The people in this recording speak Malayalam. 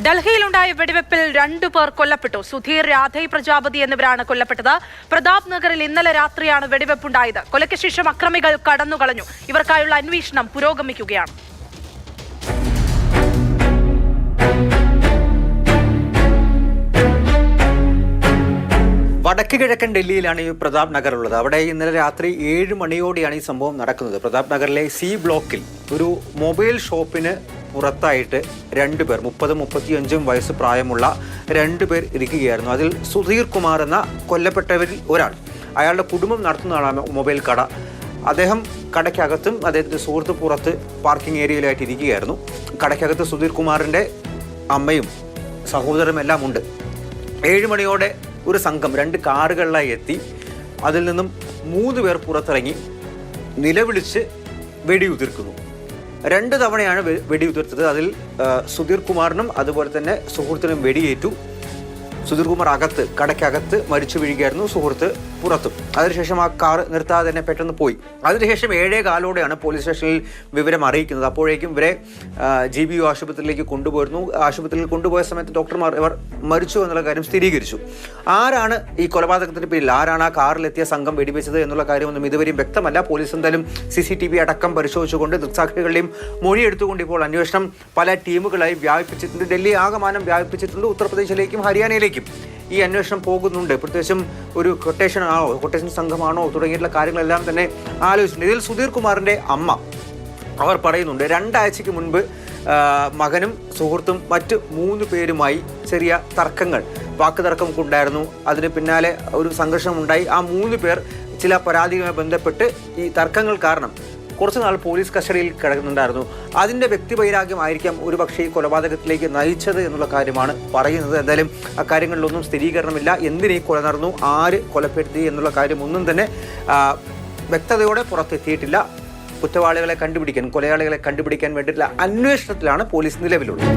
ഡൽഹിയിലുണ്ടായ വെടിവെപ്പിൽ 2 പേർ കൊല്ലപ്പെട്ടു. സുധീർ, രാധൈ പ്രജാപതി എന്നിവരാണ് കൊല്ലപ്പെട്ടത്. പ്രതാപ് നഗറിൽ ഇന്നലെ രാത്രിയാണ് വെടിവെപ്പുണ്ടായത്. കൊലയ്ക്ക് ശേഷം അക്രമികൾ കടന്നുകളഞ്ഞു. ഇവർക്കായുള്ള അന്വേഷണം പുരോഗമിക്കുകയാണ്. വടക്ക് കിഴക്കൻ ഡൽഹിയിലാണ് ഈ പ്രതാപ് നഗർ ഉള്ളത്. അവിടെ ഇന്നലെ രാത്രി 7 മണിയോടെയാണ് ഈ സംഭവം നടക്കുന്നത്. പ്രതാപ് നഗറിലെ സി ബ്ലോക്കിൽ ഒരു മൊബൈൽ ഷോപ്പിന് പുറത്തായിട്ട് 2 പേർ, 30-35 വയസ്സ് പ്രായമുള്ള 2 പേർ ഇരിക്കുകയായിരുന്നു. അതിൽ സുധീർ കുമാർ എന്ന കൊല്ലപ്പെട്ടവരിൽ ഒരാൾ. അയാളുടെ കുടുംബം നടത്തുന്നതാണ് മൊബൈൽ കട. അദ്ദേഹം കടയ്ക്കകത്തും അദ്ദേഹത്തിൻ്റെ സുഹൃത്ത് പുറത്ത് പാർക്കിംഗ് ഏരിയയിലായിട്ട് ഇരിക്കുകയായിരുന്നു. കടയ്ക്കകത്ത് സുധീർ കുമാറിൻ്റെ അമ്മയും സഹോദരനും എല്ലാം ഉണ്ട്. 7 മണിയോടെ ഒരു സംഘം 2 കാറുകളിലായി എത്തി. അതിൽ നിന്നും 3 പേർ പുറത്തിറങ്ങി നിലവിളിച്ച് വെടിയുതിർക്കുന്നു. 2 തവണയാണ് വെടിയുതിർത്തത്. അതിൽ സുധീർ കുമാറിനും അതുപോലെ തന്നെ സുഹൃത്തിനും വെടിയേറ്റു. സുധീർ കുമാർ കടയ്ക്കകത്ത് മരിച്ചു വീഴുകയായിരുന്നു, സുഹൃത്ത് പുറത്തും. അതിനുശേഷം ആ കാർ നിർത്താതെ തന്നെ പെട്ടെന്ന് പോയി. അതിനുശേഷം 7:15 പോലീസ് സ്റ്റേഷനിൽ വിവരം അറിയിക്കുന്നത്. അപ്പോഴേക്കും ഇവരെ GBU ആശുപത്രിയിലേക്ക് കൊണ്ടുപോയിരുന്നു. ആശുപത്രിയിൽ കൊണ്ടുപോയ സമയത്ത് ഡോക്ടർമാർ ഇവർ മരിച്ചു എന്നുള്ള കാര്യം സ്ഥിരീകരിച്ചു. ആരാണ് ഈ കൊലപാതകത്തിന് പിന്നിൽ, ആരാണ് ആ കാറിലെത്തിയ സംഘം വെടിവെച്ചത് എന്നുള്ള കാര്യമൊന്നും ഇതുവരെയും വ്യക്തമല്ല. പോലീസ് എന്തായാലും CCTV അടക്കം പരിശോധിച്ചുകൊണ്ട് ദൃക്സാക്ഷികളുടെയും മൊഴിയെടുത്തുകൊണ്ട് ഇപ്പോൾ അന്വേഷണം പല ടീമുകളായി വ്യാപിപ്പിച്ചിട്ടുണ്ട്. ഡൽഹി ആകമാനം വ്യാപിപ്പിച്ചിട്ടുണ്ട്. ഉത്തർപ്രദേശിലേക്കും ഹരിയാനയിലേക്കും ഈ അന്വേഷണം പോകുന്നുണ്ട്. പ്രത്യേകിച്ചും ഒരു കൊട്ടേഷൻ സംഘമാണോ തുടങ്ങിയിട്ടുള്ള കാര്യങ്ങളെല്ലാം തന്നെ ആലോചിച്ചിട്ടുണ്ട്. ഇതിൽ സുധീർ കുമാറിൻ്റെ അമ്മ അവർ പറയുന്നുണ്ട്, 2 ആഴ്ചയ്ക്ക് മുൻപ് മകനും സുഹൃത്തും മറ്റ് 3 പേരുമായി ചെറിയ വാക്കുതർക്കമൊക്കെ ഉണ്ടായിരുന്നു. അതിന് പിന്നാലെ ഒരു സംഘർഷമുണ്ടായി. ആ 3 പേർ ചില പരാതികളുമായി ബന്ധപ്പെട്ട് ഈ തർക്കങ്ങൾ കാരണം കുറച്ചുനാൾ പോലീസ് കസ്റ്റഡിയിൽ കിടക്കുന്നുണ്ടായിരുന്നു. അതിൻ്റെ വ്യക്തിവൈരാഗ്യമായിരിക്കാം ഒരു പക്ഷേ ഈ കൊലപാതകത്തിലേക്ക് നയിച്ചത് എന്നുള്ള കാര്യമാണ് പറയുന്നത്. എന്തായാലും അക്കാര്യങ്ങളിലൊന്നും സ്ഥിരീകരണമില്ല. എന്തിനീ കൊല നടന്നു, ആര് കൊലപ്പെടുത്തി എന്നുള്ള കാര്യം ഒന്നും തന്നെ വ്യക്തതയോടെ പുറത്തെത്തിയിട്ടില്ല. കൊലയാളികളെ കണ്ടുപിടിക്കാൻ വേണ്ടിയിട്ടുള്ള അന്വേഷണത്തിലാണ് പോലീസ് നിലവിലുള്ളത്.